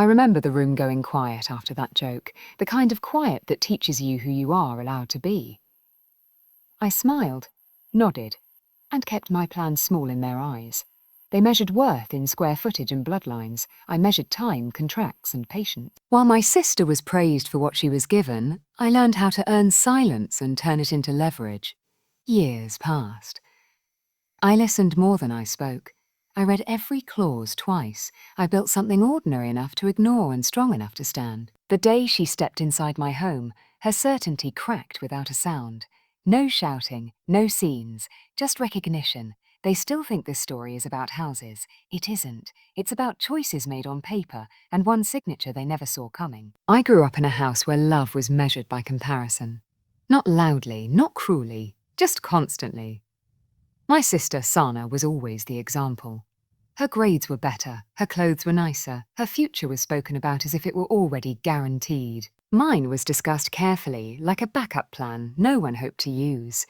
I remember the room going quiet after that joke, the kind of quiet that teaches you who you are allowed to be. I smiled, nodded, and kept my plans small in their eyes. They measured worth in square footage and bloodlines. I measured time, contracts, and patience. While my sister was praised for what she was given, I learned how to earn silence and turn it into leverage. Years passed. I listened more than I spoke. I read every clause twice. I built something ordinary enough to ignore and strong enough to stand. The day she stepped inside my home, her certainty cracked without a sound. No shouting, no scenes, just recognition. They still think this story is about houses. It isn't. It's about choices made on paper and one signature they never saw coming. I grew up in a house where love was measured by comparison. Not loudly, not cruelly, just constantly. My sister, Sana, was always the example. Her grades were better, her clothes were nicer, her future was spoken about as if it were already guaranteed. Mine was discussed carefully, like a backup plan no one hoped to use.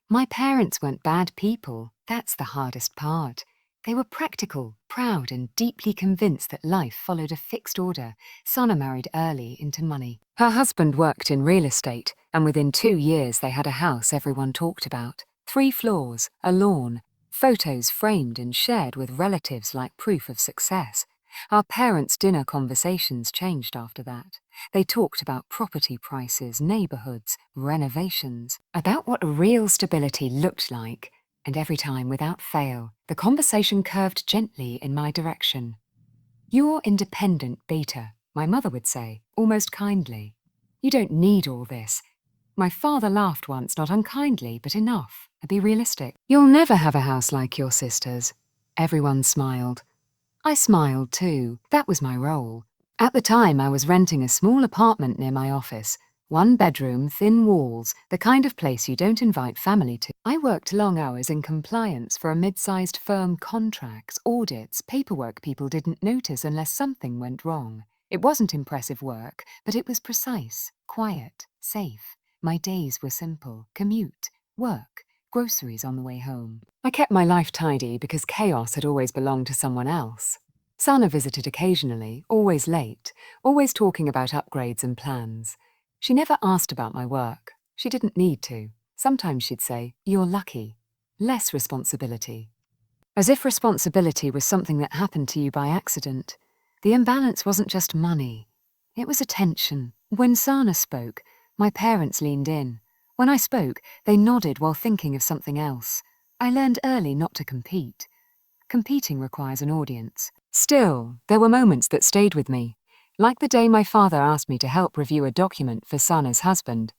My parents weren't bad people, that's the hardest part. They were practical, proud, and deeply convinced that life followed a fixed order. Sana married early into money. Her husband worked in real estate, and within 2 years they had a house everyone talked about. 3 floors, a lawn, photos framed and shared with relatives like proof of success. Our parents' dinner conversations changed after that. They talked about property prices, neighborhoods, renovations, about what real stability looked like. And every time, without fail, the conversation curved gently in my direction. "You're independent, Beta," my mother would say, almost kindly. "You don't need all this." My father laughed once, not unkindly, but enough. Be realistic. "You'll never have a house like your sister's." Everyone smiled. I smiled too. That was my role. At the time, I was renting a small apartment near my office. 1 bedroom, thin walls, the kind of place you don't invite family to. I worked long hours in compliance for a mid-sized firm, contracts, audits, paperwork people didn't notice unless something went wrong. It wasn't impressive work, but it was precise, quiet, safe. My days were simple: commute, work, groceries on the way home. I kept my life tidy because chaos had always belonged to someone else. Sana visited occasionally, always late, always talking about upgrades and plans. She never asked about my work. She didn't need to. Sometimes she'd say, "You're lucky." Less responsibility. As if responsibility was something that happened to you by accident. The imbalance wasn't just money. It was attention. When Sana spoke, my parents leaned in. When I spoke, they nodded while thinking of something else. I learned early not to compete. Competing requires an audience. Still, there were moments that stayed with me, like the day my father asked me to help review a document for Sana's husband.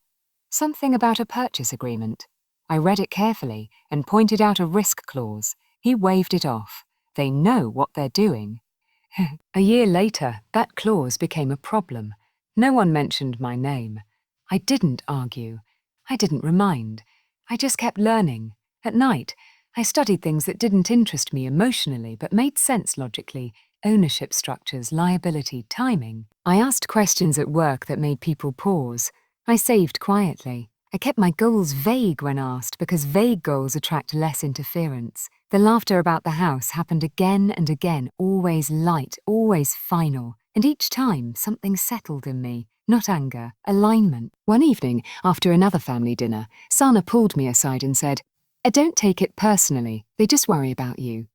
Something about a purchase agreement. I read it carefully and pointed out a risk clause. He waved it off. They know what they're doing. A year later, that clause became a problem. No one mentioned my name. I didn't argue. I didn't remind. I just kept learning. At night, I studied things that didn't interest me emotionally but made sense logically: ownership structures, liability, timing. I asked questions at work that made people pause. I saved quietly. I kept my goals vague when asked because vague goals attract less interference. The laughter about the house happened again and again, always light, always final. And each time, something settled in me. Not anger, alignment. One evening, after another family dinner, Sana pulled me aside and said, "Don't take it personally. They just worry about you."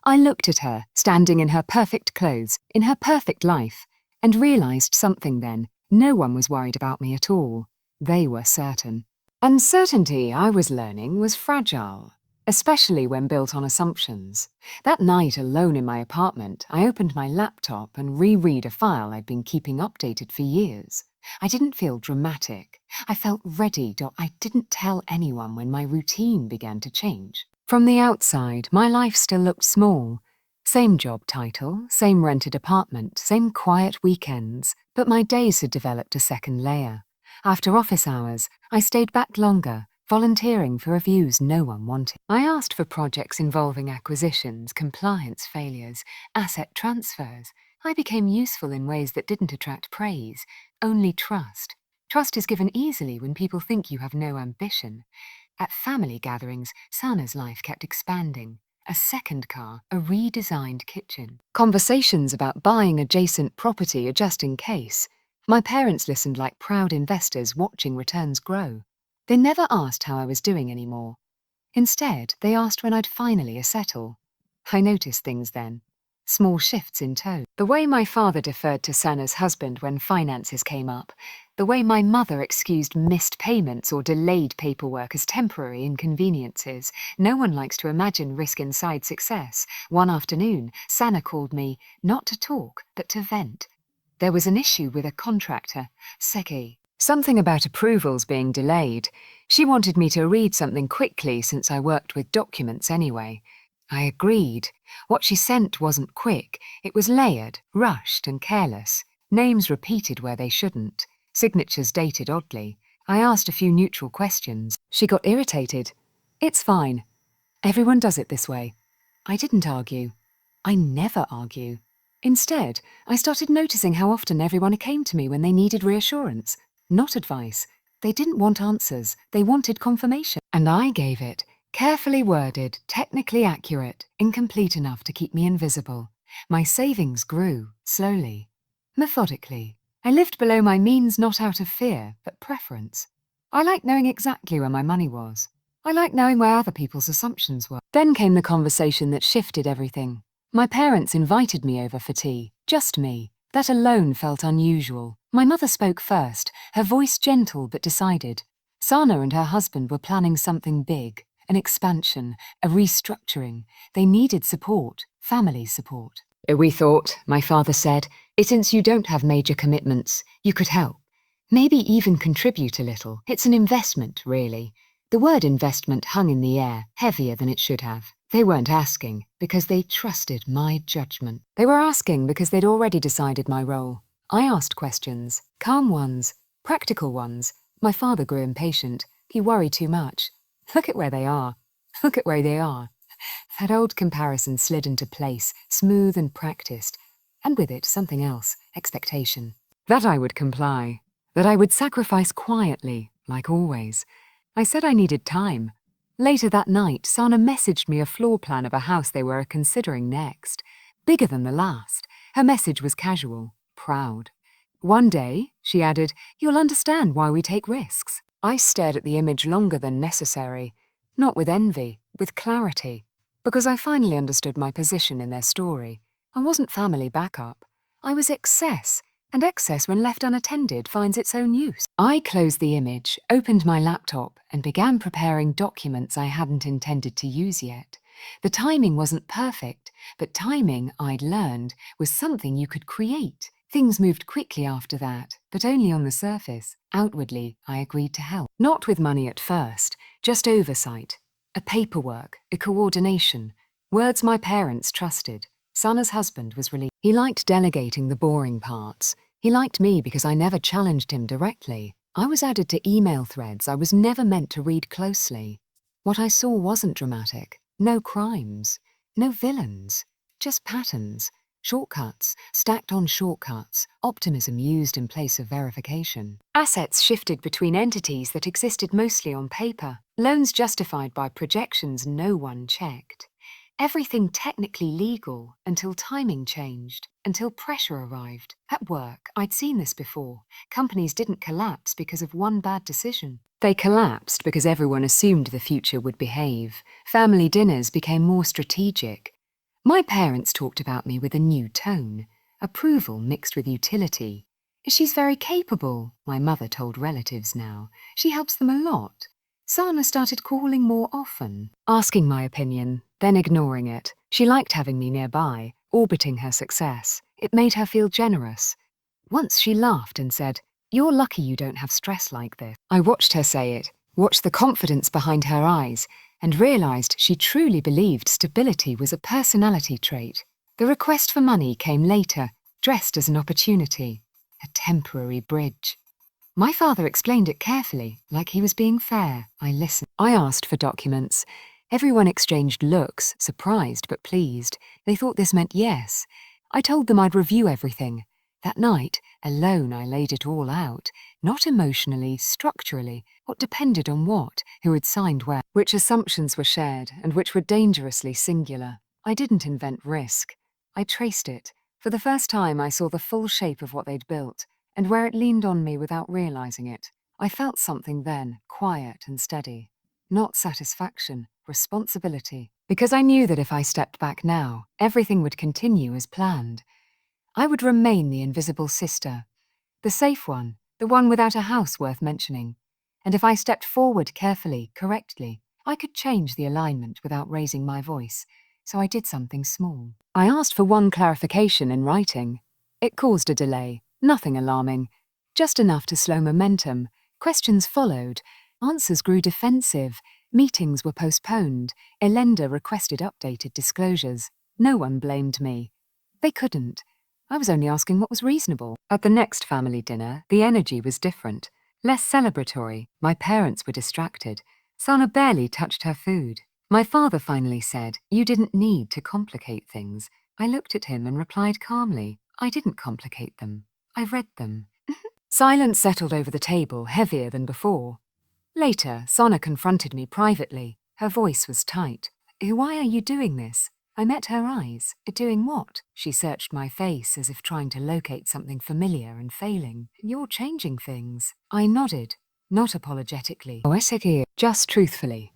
I looked at her, standing in her perfect clothes, in her perfect life, and realized something then. No one was worried about me at all. They were certain. Uncertainty, I was learning, was fragile, especially when built on assumptions. That night, alone in my apartment, I opened my laptop and reread a file I'd been keeping updated for years. I didn't feel dramatic. I felt ready. I didn't tell anyone when my routine began to change. From the outside, my life still looked small. Same job title, same rented apartment, same quiet weekends, but my days had developed a second layer. After office hours, I stayed back longer, volunteering for reviews no one wanted. I asked for projects involving acquisitions, compliance failures, asset transfers. I became useful in ways that didn't attract praise, only trust. Trust is given easily when people think you have no ambition. At family gatherings, Sana's life kept expanding. a second car, a redesigned kitchen. Conversations about buying adjacent property just in case. My parents listened like proud investors watching returns grow. They never asked how I was doing anymore. Instead, they asked when I'd finally settle. I noticed things then. Small shifts in tone. The way my father deferred to Sana's husband when finances came up. The way my mother excused missed payments or delayed paperwork as temporary inconveniences. No one likes to imagine risk inside success. One afternoon, Sana called me, not to talk, but to vent. There was an issue with a contractor, Seki. Something about approvals being delayed. She wanted me to read something quickly since I worked with documents anyway. I agreed. What she sent wasn't quick. It was layered, rushed and careless. Names repeated where they shouldn't. Signatures dated oddly. I asked a few neutral questions. She got irritated. It's fine. Everyone does it this way. I didn't argue. I never argue. Instead, I started noticing how often everyone came to me when they needed reassurance. Not advice. They didn't want answers. They wanted confirmation. And I gave it. Carefully worded, technically accurate, incomplete enough to keep me invisible. My savings grew, slowly, methodically. I lived below my means not out of fear, but preference. I liked knowing exactly where my money was. I liked knowing where other people's assumptions were. Then came the conversation that shifted everything. My parents invited me over for tea, just me. That alone felt unusual. My mother spoke first, her voice gentle but decided. Sana and her husband were planning something big. An expansion, a restructuring. They needed support, family support. We thought, my father said, since you don't have major commitments, you could help. Maybe even contribute a little. It's an investment, really. The word investment hung in the air, heavier than it should have. They weren't asking because they trusted my judgment. They were asking because they'd already decided my role. I asked questions, calm ones, practical ones. My father grew impatient. He worried too much. Look at where they are. Look at where they are. That old comparison slid into place, smooth and practiced. And with it, something else, expectation. That I would comply. That I would sacrifice quietly, like always. I said I needed time. Later that night, Sana messaged me a floor plan of a house they were considering next. Bigger than the last. Her message was casual, proud. One day, she added, you'll understand why we take risks. I stared at the image longer than necessary, not with envy, with clarity, because I finally understood my position in their story. I wasn't family backup. I was excess, and excess when left unattended finds its own use. I closed the image, opened my laptop, and began preparing documents I hadn't intended to use yet. The timing wasn't perfect, but timing, I'd learned, was something you could create. Things moved quickly after that, but only on the surface. Outwardly, I agreed to help. Not with money at first, just oversight. A paperwork, a coordination. Words my parents trusted. Sana's husband was relieved. He liked delegating the boring parts. He liked me because I never challenged him directly. I was added to email threads I was never meant to read closely. What I saw wasn't dramatic. No crimes. No villains. Just patterns. Shortcuts, stacked on shortcuts, optimism used in place of verification. Assets shifted between entities that existed mostly on paper, loans justified by projections no one checked. Everything technically legal until timing changed, until pressure arrived. At work, I'd seen this before. Companies didn't collapse because of one bad decision. They collapsed because everyone assumed the future would behave. Family dinners became more strategic. My parents talked about me with a new tone, approval mixed with utility. She's very capable, my mother told relatives now. She helps them a lot. Sana started calling more often, asking my opinion, then ignoring it. She liked having me nearby, orbiting her success. It made her feel generous. Once she laughed and said, "You're lucky you don't have stress like this." I watched her say it, watched the confidence behind her eyes, and realized she truly believed stability was a personality trait. The request for money came later, dressed as an opportunity, a temporary bridge. My father explained it carefully, like he was being fair. I listened. I asked for documents. Everyone exchanged looks, surprised but pleased. They thought this meant yes. I told them I'd review everything. That night, alone, I laid it all out, not emotionally, structurally, what depended on what, who had signed where, which assumptions were shared, and which were dangerously singular. I didn't invent risk. I traced it. For the first time, I saw the full shape of what they'd built, and where it leaned on me without realizing it. I felt something then, quiet and steady. Not satisfaction, responsibility. Because I knew that if I stepped back now, everything would continue as planned. I would remain the invisible sister, the safe one, the one without a house worth mentioning. And if I stepped forward carefully, correctly, I could change the alignment without raising my voice. So I did something small. I asked for one clarification in writing. It caused a delay, nothing alarming, just enough to slow momentum. Questions followed. Answers grew defensive. Meetings were postponed. Elenda requested updated disclosures. No one blamed me. They couldn't. I was only asking what was reasonable. At the next family dinner, the energy was different, less celebratory. My parents were distracted. Sana barely touched her food. My father finally said, "You didn't need to complicate things." I looked at him and replied calmly, "I didn't complicate them. I read them." Silence settled over the table, heavier than before. Later, Sana confronted me privately. Her voice was tight. "Why are you doing this?" I met her eyes. "Doing what?" She searched my face as if trying to locate something familiar and failing. "You're changing things." I nodded, not apologetically. Just truthfully.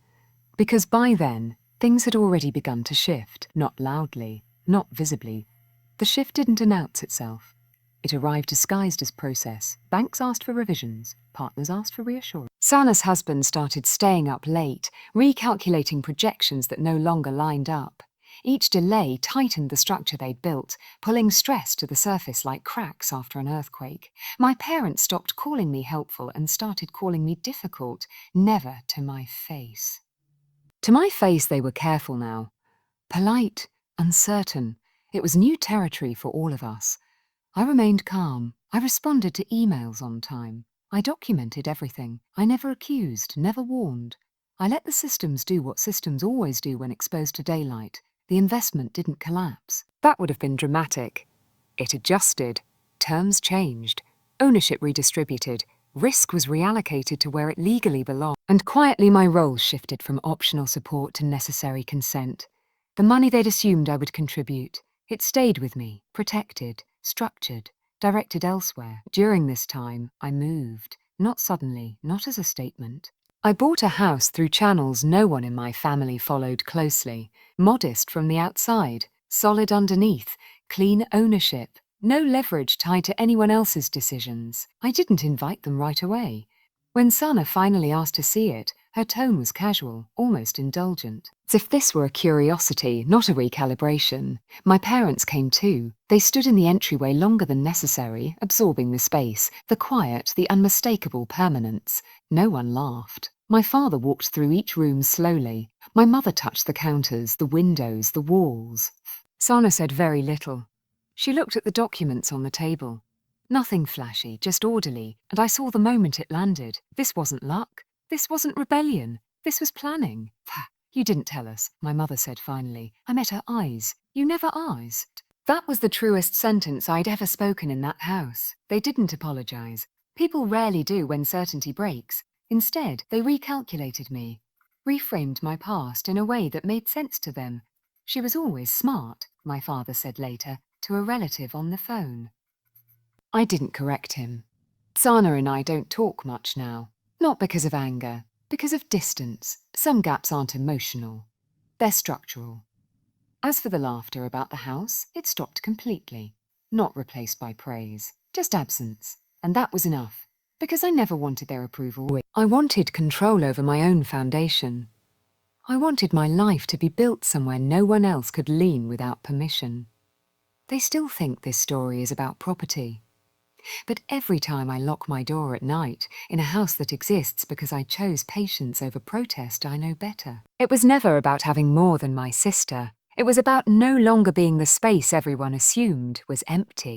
Because by then, things had already begun to shift, not loudly, not visibly. The shift didn't announce itself. It arrived disguised as process. Banks asked for revisions. Partners asked for reassurance. Sana's husband started staying up late, recalculating projections that no longer lined up. Each delay tightened the structure they'd built, pulling stress to the surface like cracks after an earthquake. My parents stopped calling me helpful and started calling me difficult, never to my face. To my face, they were careful now. Polite, uncertain. It was new territory for all of us. I remained calm. I responded to emails on time. I documented everything. I never accused, never warned. I let the systems do what systems always do when exposed to daylight. The investment didn't collapse. That would have been dramatic. It adjusted. Terms changed. Ownership redistributed. Risk was reallocated to where it legally belonged. And quietly my roles shifted from optional support to necessary consent. The money they'd assumed I would contribute, it stayed with me, protected, structured, directed elsewhere. During this time, I moved. Not suddenly, not as a statement. I bought a house through channels no one in my family followed closely. Modest from the outside, solid underneath, clean ownership, no leverage tied to anyone else's decisions. I didn't invite them right away. When Sana finally asked to see it, her tone was casual, almost indulgent. As if this were a curiosity, not a recalibration. My parents came too. They stood in the entryway longer than necessary, absorbing the space, the quiet, the unmistakable permanence. No one laughed. My father walked through each room slowly. My mother touched the counters, the windows, the walls. Sana said very little. She looked at the documents on the table. Nothing flashy, just orderly, and I saw the moment it landed. This wasn't luck. This wasn't rebellion. This was planning. "You didn't tell us," my mother said finally. I met her eyes. "You never asked." That was the truest sentence I'd ever spoken in that house. They didn't apologize. People rarely do when certainty breaks. Instead, they recalculated me, reframed my past in a way that made sense to them. "She was always smart," my father said later, to a relative on the phone. I didn't correct him. Sana and I don't talk much now. Not because of anger, because of distance. Some gaps aren't emotional. They're structural. As for the laughter about the house, it stopped completely. Not replaced by praise, just absence. And that was enough, because I never wanted their approval. I wanted control over my own foundation. I wanted my life to be built somewhere no one else could lean without permission. They still think this story is about property. But every time I lock my door at night, in a house that exists because I chose patience over protest, I know better. It was never about having more than my sister. It was about no longer being the space everyone assumed was empty.